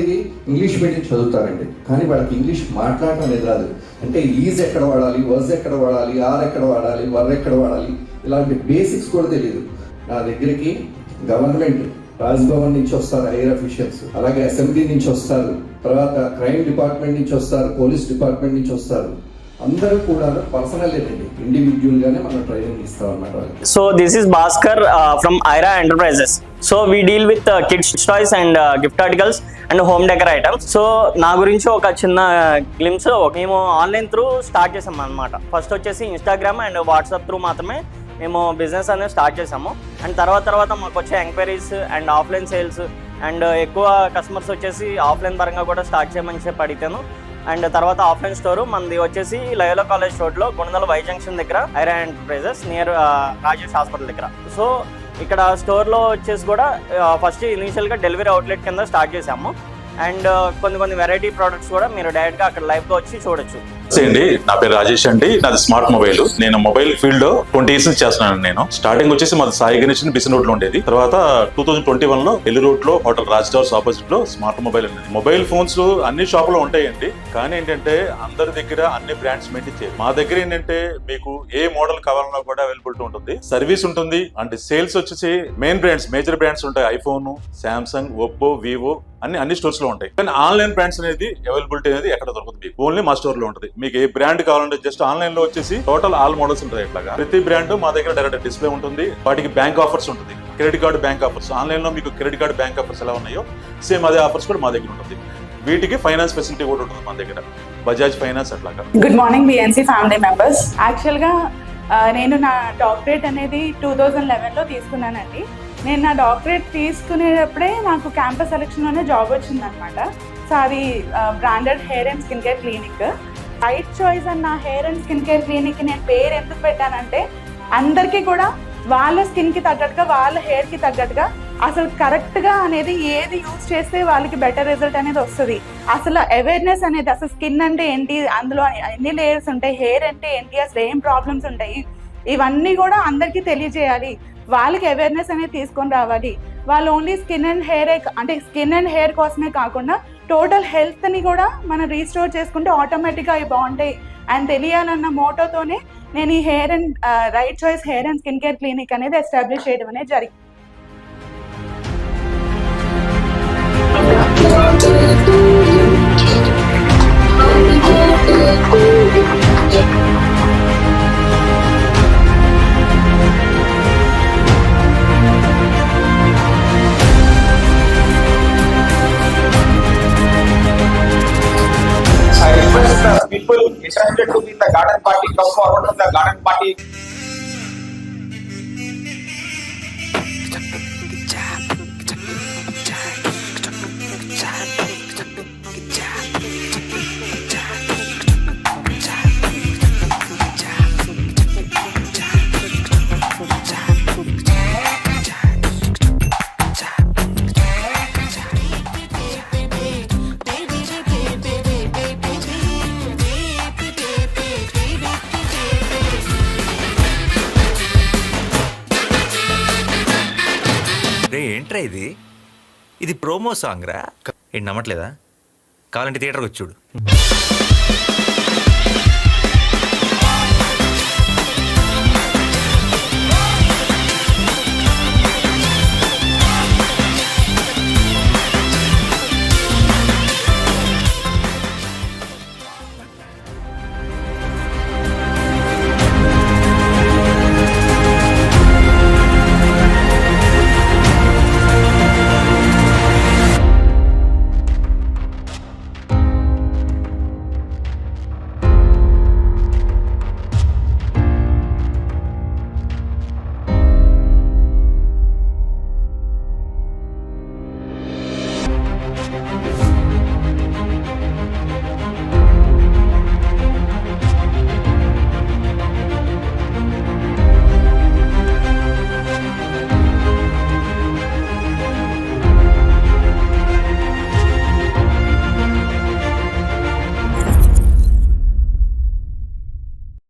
మంది English medium చదువుతారండి, కానీ వాళ్ళకి ఇంగ్లీష్ మాట్లాడటం అనేది రాదు. అంటే ఈజ్ ఎక్కడ వాడాలి, వజ్ ఎక్కడ వాడాలి, ఆర్ ఎక్కడ వాడాలి, వర్ ఎక్కడ వాడాలి, ఇలాంటి బేసిక్స్ కూడా తెలియదు. నా దగ్గరికి గవర్నమెంట్ రాజ్భవన్ నుంచి వస్తారు హైయర్ అఫీషియల్స్, అలాగే అసెంబ్లీ నుంచి వస్తారు, తర్వాత క్రైమ్ డిపార్ట్మెంట్ నుంచి వస్తారు, పోలీస్ డిపార్ట్మెంట్ నుంచి వస్తారు. అందరూ కూడా పర్సనల్ ఇండివిజువల్ గానే మనం ట్రైనింగ్ ఇస్తాం అన్నమాట. So this is Bhaskar from Aira enterprises. So we deal with kids toys and gift articles and home decor items. So నా గురించి ఒక చిన్న గ్లిమ్స్, మేము ఆన్లైన్ త్రూ స్టార్ట్ చేసాం అనమాట. ఫస్ట్ వచ్చేసి ఇన్స్టాగ్రామ్ అండ్ వాట్సాప్ త్రూ మాత్రమే మేము బిజినెస్ అనేది స్టార్ట్ చేసాము. అండ్ తర్వాత మాకు వచ్చే enquiries and offline sales and ఎక్కువ కస్టమర్స్ వచ్చేసి ఆఫ్లైన్ పరంగా కూడా స్టార్ట్ చేయమని చెప్పి అడిగాను. అండ్ తర్వాత ఆఫ్లైన్ స్టోర్ మనది వచ్చేసి లయోలా కాలేజ్ రోడ్లో గుణదల వై జంక్షన్ దగ్గర Aira enterprises near Rajesh hospital దగ్గర. సో ఇక్కడ స్టోర్లో వచ్చేసి కూడా ఫస్ట్ ఇనీషియల్గా డెలివరీ అవుట్లెట్ కింద స్టార్ట్ చేసాము. అండ్ కొన్ని వెరైటీ ప్రోడక్ట్స్ కూడా మీరు డైరెక్ట్గా అక్కడ లైవ్గా వచ్చి చూడొచ్చు. అండి, నా పేరు రాజేష్ అండి. నాది స్మార్ట్ మొబైల్. నేను మొబైల్ ఫీల్డ్ లో 20 years చేస్తున్నాను. నేను స్టార్టింగ్ వచ్చేసి మాది సాయి గణేష్ బిసిన్ రోడ్ లో ఉండేది. తర్వాత 2021 లో ఎల్లు రోడ్ లో హోటల్ రాజ్ టవర్స్ ఆపోజిట్ లో స్మార్ట్ మొబైల్ ఉండేది. మొబైల్ ఫోన్స్ అన్ని షాప్ లో ఉంటాయండి, కానీ ఏంటంటే అందరి దగ్గర అన్ని బ్రాండ్స్ మెయింటైన్ చేయాలి. మా దగ్గర ఏంటంటే మీకు ఏ మోడల్ కావాలన్నా కూడా అవైలబిలిటీ ఉంటుంది, సర్వీస్ ఉంటుంది. అంటే సేల్స్ వచ్చేసి మెయిన్ బ్రాండ్స్, మేజర్ బ్రాండ్స్ ఉంటాయి. ఐఫోన్, సామ్సంగ్, ఒప్పో, వివో అన్ని స్టోర్స్ లో ఉంటాయి. కానీ ఆన్లైన్ బ్రాండ్స్ అనేది అవైలబిలిటీ అనేది ఎక్కడ దొరుకుతుంది, ఓన్లీ మా స్టోర్ లో ఉంటుంది. మీకు ఏ బ్రాండ్ కావాలంటే జస్ట్ ఆన్లైన్ లో వచ్చేసి టోటల్ ఆల్ మోడల్స్ ఉంటాయి. ఇట్లాగా ప్రతి బ్రాండ్ మా దగ్గర డైరెక్ట్ డిస్ప్లే ఉంటుంది. వాటికి బ్యాంక్ ఆఫర్స్ ఉంటుంది, credit card bank offers. Online లో మీకు క్రెడిట్ కార్డు బ్యాంక్ ఆఫర్స్ ఎలా ఉన్నాయో సేమ్ అదే ఆఫర్స్ కూడా మా దగ్గర ఉంటుంది. వీటికి ఫైనాన్స్ ఫెసిలిటీ కూడా ఉంటుంది మన దగ్గర, బజాజ్ ఫైనాన్స్ అట్లాగా. Good morning BNC family members. యాక్చువల్గా నేను నా డాక్టరేట్ అనేది 2011లో తీసుకున్నానండి. నేను నా డాక్టరేట్ తీసుకునేటప్పుడే నాకు క్యాంపస్ సెలక్షన్లోనే జాబ్ వచ్చిందనమాట. సో అది branded hair and skin care clinic. Right choice అన్న hair and skin care clinic నేను పేరు ఎందుకు పెట్టానంటే అందరికీ కూడా వాళ్ళ స్కిన్కి తగ్గట్టుగా, వాళ్ళ హెయిర్కి తగ్గట్టుగా అసలు కరెక్ట్గా అనేది ఏది యూజ్ చేస్తే వాళ్ళకి బెటర్ రిజల్ట్ అనేది వస్తుంది. అసలు అవేర్నెస్ అనేది, అసలు స్కిన్ అంటే ఏంటి, అందులో ఎన్ని లేయర్స్ ఉంటాయి, హెయిర్ అంటే ఏంటి, అసలు ఏం ప్రాబ్లమ్స్ ఉంటాయి, ఇవన్నీ కూడా అందరికీ తెలియజేయాలి. వాళ్ళకి అవేర్నెస్ అనేది తీసుకొని రావాలి. వాళ్ళు ఓన్లీ స్కిన్ అండ్ హెయిర్ కోసమే కాకుండా టోటల్ హెల్త్ని కూడా మనం రీస్టోర్ చేసుకుంటే ఆటోమేటిక్గా అవి బాగుంటాయి అని తెలియాలన్న మోటోతోనే నేను ఈ right choice hair and skin care clinic అనేది ఎస్టాబ్లిష్ చేయడం అనేది జరిగింది. People interested to be in the garden party, come forward to the garden party. ఏంట్రా ఇది ప్రోమో సాంగ్ రా. ఏంటి నమ్మట్లేదా? కావాలంటే థియేటర్కి వచ్చి చూడు.